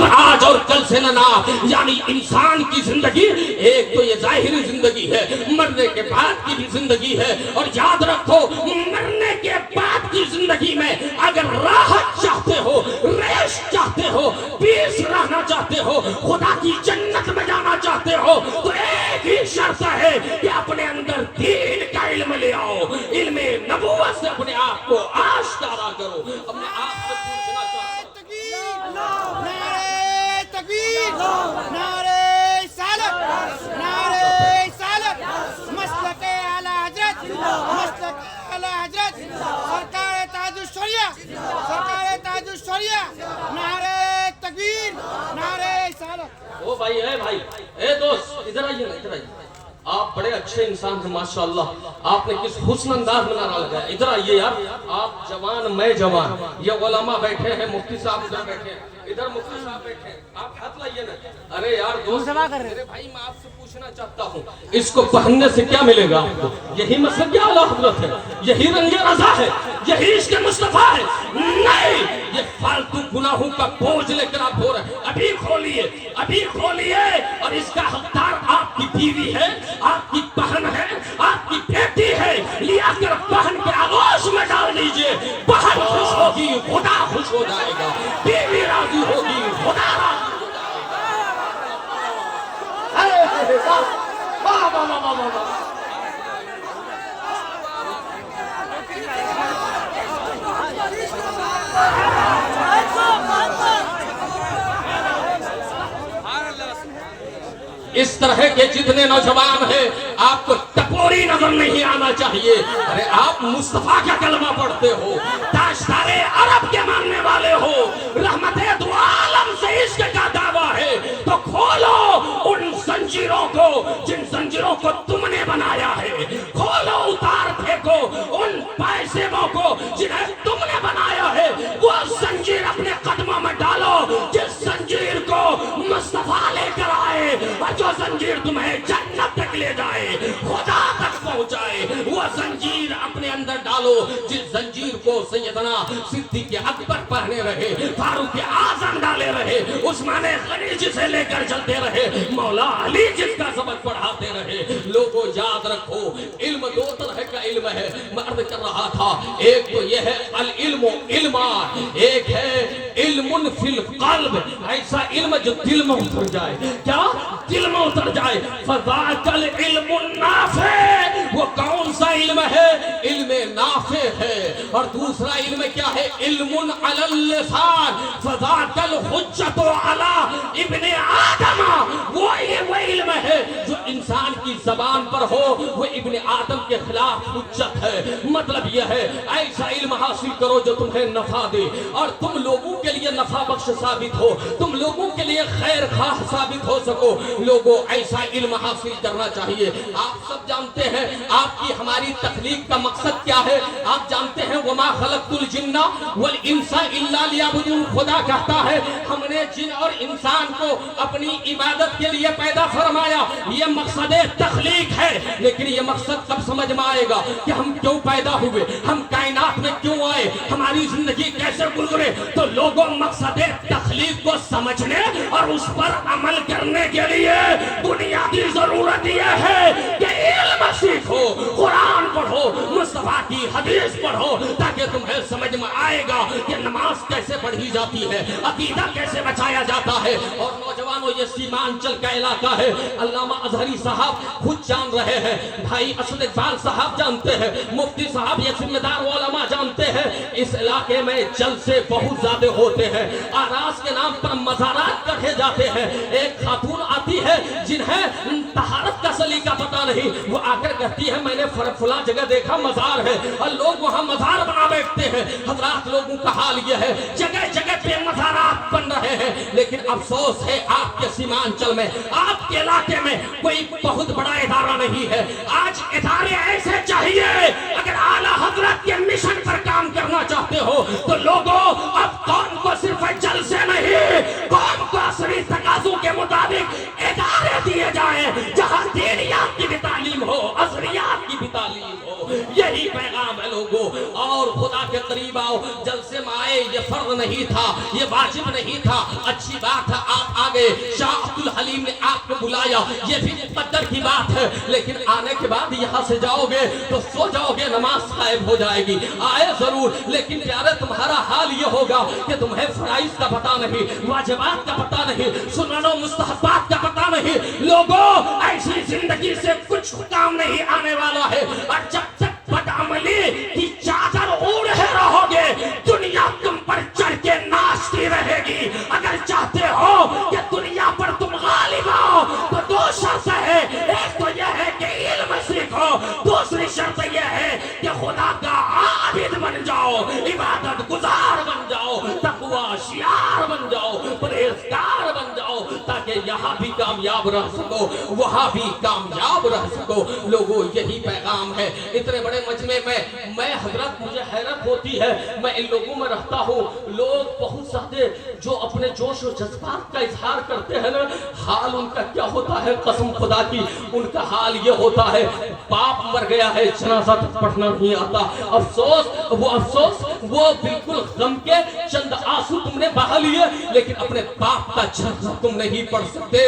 آج اور کل سے نہ یعنی انسان کی زندگی ایک تو یہ ظاہری زندگی ہے، مرنے کے بعد کی بھی زندگی ہے، اور یاد رکھو مرنے کے بعد کی زندگی میں اگر راحت چاہتے ہو، ریش چاہتے ہو، پیس رہنا چاہتے ہو، خدا کی جنت میں جانا چاہتے ہو، تو ایک ہی شرط ہے کہ اپنے اندر دین کا علم لے آؤ، علم نبوت سے اپنے آپ کو آشکارا کرو۔ اپنے آپ سے پوچھنا چاہتا ہوں، نعرہ تکبیر، نعرہ رسالت، نعرہ رسالت، مسلک اعلی حضرت، مسلک اعلی حضرت، سرکار تاج الشریعہ، سرکار تاج الشریعہ، نعرہ تکبیر، نعرہ رسالت۔ او بھائی، اے دوست، ادھر آئیے نا، ادھر آئیے۔ آپ بڑے اچھے انسان ہیں ماشاءاللہ، آپ نے کس حسن انداز میں نعرہ لگایا۔ ادھر آئیے یار، آپ جوان میں جوان، یہ علماء بیٹھے ہیں، مفتی صاحب ادھر بیٹھے ہیں، ادھر مفتی صاحب بیٹھے ہیں، آپ ہاتھ لائیے نا۔ ارے یار دوست، میرے بھائی میں آپ سے پوچھنا چاہتا ہوں، اس کو پہننے سے کیا ملے گا آپ کو؟ یہی مسلک اعلیٰ حضرت ہے، یہی رنگ رضا ہے، یہی عشق مصطفیٰ ہے؟ نہیں، یہ فالتو گناہوں کا بوجھ لے کر آپ ہو رہے ہیں۔ ابھی کھولیے، ابھی کھولیے، اور اس کا حقدار آپ کی بیوی ہے، آپ کی بہن ہے، آپ کی بیٹی ہے، لیا کر بہن کے آغوش میں ڈال دیجئے۔ بہن خوش ہوگی، خدا خوش ہو جائے گا، بیوی راضی ہوگی، خدا راضی ہو جائے گا۔ واہ واہ واہ واہ واہ۔ اس طرح کے جتنے نوجوان ہیں آپ کو ٹپوری نظر نہیں آنا چاہیے۔ ارے آپ مصطفیٰ کا کلمہ پڑھتے ہو، تاجدار عرب کے ماننے والے ہو، رحمت دو عالم سے عشق کا دعویٰ ہے، تو کھولو ان زنجیروں کو جن زنجیروں کو تم نے بنایا ہے، کھولو اتار پھینکو ان پیسےوں کو جنہیں تم نے بنایا ہے، وہ زنجیر اپنے قدموں میں ڈالو جس زنجیر کو مصطفیٰ لے کر آئے، جو زنجیر تمہیں جنت تک لے جائے، خدا تک پہنچائے، وہ زنجیر اپنے اندر ڈالو جس زنجیر کو سیدنا صدیق اکبر پہنے رہے، فاروق اعظم ڈالے رہے، عثمان غنی جسے لے کر چلتے رہے، مولا علی جس کا سبق پڑھاتے رہے۔ لوگوں یاد رکھو، علم دو طرح کا علم ہے، میں عرض کر رہا تھا، ایک تو یہ ہے العلم علمان، ایک ہے علم فی القلب، ایسا علم جو دل میں اتر جائے۔ کیا؟ دل میں اتر جائے۔ فذاک العلم النافع، وہ کون سا علم ہے؟ علم نافع ہے۔ اور دوسرا علم کیا ہے؟ علم علی اللسان، فذاک الحجت علی ابن آدم، وہ علم ہے جو انسان کی زبان پر ہو، وہ ابن آدم کے خلاف حجت ہے۔ مطلب یہ ہے ایسا علم حاصل کرو جو تمہیں نفع دے اور تم لوگوں کے لیے نفع بخش ثابت ہو، تم لوگوں کے لیے خیر خواہ ثابت ہو سکو۔ لوگوں ایسا علم حاصل کرنا چاہیے۔ آپ سب جانتے ہیں آپ کی ہماری تخلیق کا مقصد کیا ہے؟ آپ جانتے ہیں وما خلقت الجن والانس الا لیعبدون، خدا کہتا ہے ہم نے جن اور انسان کو اپنی عبادت کے لیے پیدا فرمایا۔ یہ مقصد تخلیق ہے، لیکن یہ مقصد کب سمجھ میں آئے گا کہ ہم کیوں پیدا ہوئے، ہم کائنات میں کیوں آئے، ہماری زندگی کیسے گزرے؟ تو لوگوں مقصد تخلیق کو سمجھنے اور اس پر عمل کرنے کے لیے بنیادی ضرورت یہ ہے کہ علم سیکھو، قرآن پڑھو، مصطفیٰ کی حدیث پڑھو، تاکہ تمہیں سمجھ میں آئے گا کہ نماز کیسے پڑھی جاتی ہے، عقیدہ کیسے بچایا جاتا ہے۔ اور نوجوانوں، یہ سیمانچل کا علاقہ ہے، علامہ اظہری صاحب خود جان رہے ہیں، بھائی اسد اقبال صاحب جانتے ہیں، مفتی صاحب یہ ذمہ دار علماء جانتے ہیں، اس علاقے میں جلسے بہت زیادہ ہوتے ہیں، آراز کے نام پر مزارات گڑھے جاتے ہیں۔ ایک خاتون آتی ہے جنہیں طہارت کا سلیقہ پتہ نہیں، وہ آ کر کہتی ہے میں نے فلاں جگہ دیکھا مزار ہے، اور لوگ وہاں مزار بنا بیٹھتے ہیں۔ حضرات لوگوں کا حال یہ ہے، جگہ جگہ پہ مزارات بن رہے ہیں، لیکن افسوس ہے آپ کے سیمانچل میں، آپ کے علاقے میں کوئی بہت بڑا ادارہ نہیں ہے۔ آج ادارے ایسے چاہیے، اگر اعلیٰ حضرت کے مشن پر کام کرنا چاہتے ہو تو لوگوں اب قوم کو صرف جلسے نہیں، قوم کو عصری تقاضوں کے مطابق ادارے دیے جائیں جہاں دینیات کی بھی تعلیم ہو، عصریات کی بھی تعلیم ہو۔ یہی پیغام ہے لوگوں، اور خدا के करीब आओ, जलसे में आए, ये फर्ज नहीं था, ये वाजिब नहीं था, अच्छी बात है आप आ गए, शाह अब्दुल हलीम ने आपको बुलाया, ये भी मुकद्दर की बात है, लेकिन आने के बाद यहाँ से जाओगे तो सो जाओगे, नमाज गायब हो जाएगी। आए जरूर, लेकिन प्यारे तुम्हारा हाल ये होगा कि तुम्हें फराइज का पता नहीं, वाजिबात का पता नहीं, सुन्नतों मुस्तहब्बात का पता नहीं। लोगों, ऐसी जिंदगी से कुछ काम नहीं आने वाला है, और जब तक बदअमली की चादर ओढ़े रहोगे, दुनिया तुम पर चढ़ के नाचती रहेगी। अगर चाहते हो कि दुनिया पर तुम गालिब आओ तो दो शर्त है, एक तो यह है कि इल्म सीखो, दूसरी शर्त यह है कि खुदा का आबिद बन जाओ, इबादत गुजार बन जाओ, तकवा शियार बन जाओ, परहेजगार बन जाओ, ताकि यहाँ भी कामयाब रह सको, वहाँ भी कामयाब रह सको। लोगों, यही पैगाम है। इतने बड़े मजमे में मैं हजरत, मुझे हैरत होती है, मैं इन लोगों में रहता हूँ, लोग बहुत सारे जो अपने जोश और जज्बात का इजहार करते हैं ना, हाल उनका क्या होता है, कसम खुदा की, उनका हाल ये होता है, बाप मर गया है, जनाजा तक पढ़ना नहीं आता, अफसोस, वो बिल्कुल गम के चंद आंसू तुमने बहा लिए, लेकिन अपने बाप का जनाजा तुम नहीं पढ़ सकते।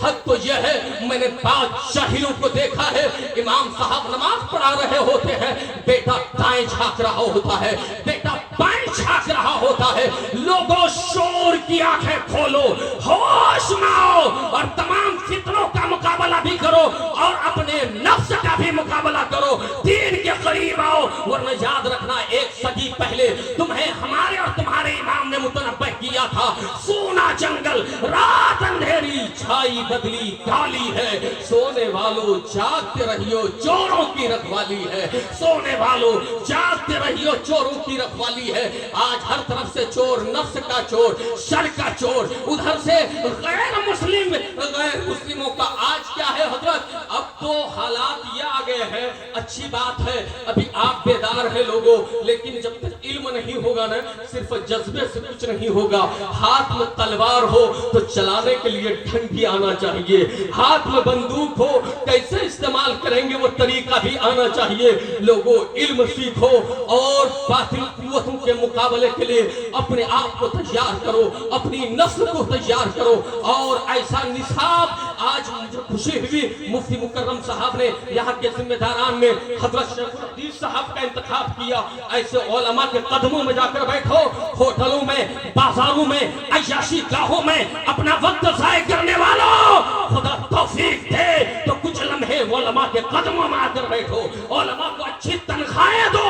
हद तो यह है, मैंने 5 शाहिरों को देखा है, इमाम साहब नमाज पढ़ा रहे होते हैं, बेटा दाएं झांक रहा होता है, बेटा बाएं झांक रहा होता है। लोगों, शोर की आंखें खोलो, होश में आओ, और तमाम फितनों का मुकाबला भी करो, और अपने नफ्स का भी मुकाबला करो, दीन के करीब आओ। वरना याद रखना, एक सदी पहले तुम्हें हमारे और तुम्हारे इमाम ने मुतनब्बह किया था, सोना जंगल, रात अंधेरी, छाई बदली काली है, सोने वालों जागते रहियो, चोरों की रखवाली है, सोने वालों जागते रहियो, चोरों की रखवाली है। आज हर तरफ से चोर, नफ्स का चोर, शर का चोर, उधर से गैर मुस्लिमों का। आज क्या है हजरत, अब तो हालात ये आ गए हैं, अच्छी बात है अभी आप बेदार हैं लोगों, लेकिन जब तक इल्म नहीं होगा ना, सिर्फ जज्बे से कुछ नहीं होगा। हाथ में तलवार हो तो चलाने के लिए ढंग भी आना चाहिए, हाथ में बंदूक हो कैसे इस्तेमाल करेंगे वो तरीका भी आना चाहिए। लोगों, इल्म सीखो और बातिल कुव्वतों के मुकाबले के लिए अपने आप को तैयार करो, अपनी नस्ल को तैयार करो, और ऐसा निसाब। आज मुझे खुशी हुई, मुफ्ती मुकर्रम साहब ने यहाँ के जिम्मेदारान में हजरत शेखुल हदीस साहब का इंतखाब किया। ऐसे उलमा के कदमों में जाकर बैठो, होटलों में, बाजारों में, अय्याशी गाहों में अपना वक्त ज़ाय करने वालों, खुदा तौफीक दे तो कुछ लम्हे उलमा के कदमों में आकर बैठो, उलमा को अच्छी तनख्वाहें दो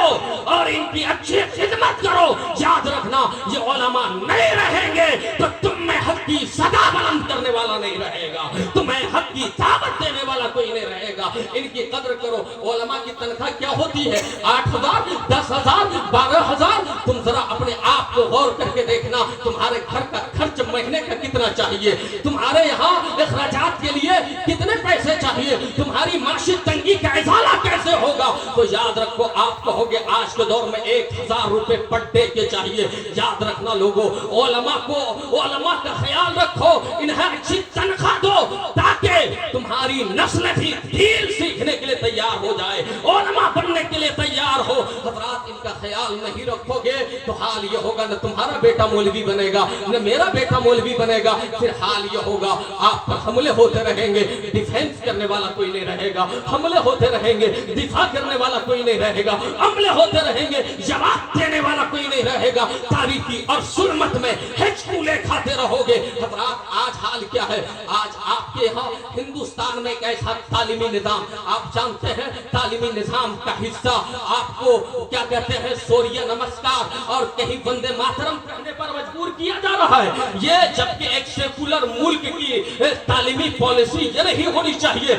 और इनकी अच्छी खिदमत करो। याद रखना, ये उलमा नहीं रहेंगे तो तुम में हक की सदा बुलंद करने वाला नहीं रहेगा, तुम्हें हक की दावत देने वाला कोई नहीं रहेगा। इनकी कदर करो। उलमा की तनख्वाह क्या होती है? 8,000, 10,000, 12,000। तुम जरा अपने आप को गौर करके देखना, तुम्हारे घर का खर्च महीने का कितना चाहिए, तुम्हारे यहाँ इखराजात के लिए कितने पैसे चाहिए, तुम्हारी माशी तंगी का इजाला कैसे होगा। तो याद रखो, आप कहोगे आज के दौर में 1,000 रुपए पर डे के चाहिए। याद रखना लोगों, उलमा का ख्याल रखो, इन्हें अच्छी तनख्वाह दो ताकि तुम्हारी नस्ल भी दीन सीखने के लिए तैयार हो जाए, उलमा बनने के लिए तैयार हो। हजरात, इनका ख्याल नहीं रखोगे तो हाल ये होगा, न तुम्हारा बेटा मौलवी बनेगा, न मेरा बेटा मौलवी बनेगा। फिर हाल ये होगा, आप पर हमले होते रहेंगे, डिफेंस करने वाला कोई नहीं रहेगा, हमले होते रहेंगे, दिफा करने वाला कोई नहीं रहेगा, हमले होते रहेंगे, जवाब देने वाला कोई नहीं रहेगा। तारीखी और सुलमत में हिचकुले खाते रहोगे। हजरात, आज हाल क्या है? आज आपके यहाँ हिंदुस्तान में एक ऐसा तालीमी निजाम, आप जानते हैं तालीमी निजाम का हिस्सा आपको क्या कहते हैं, सूर्य नमस्कार और कहीं वंदे मातरम कहने पर मजबूर किया जा रहा है। ये जबकि एक सेकुलर मुल्क की तालीमी पॉलिसी ये नहीं होनी चाहिए।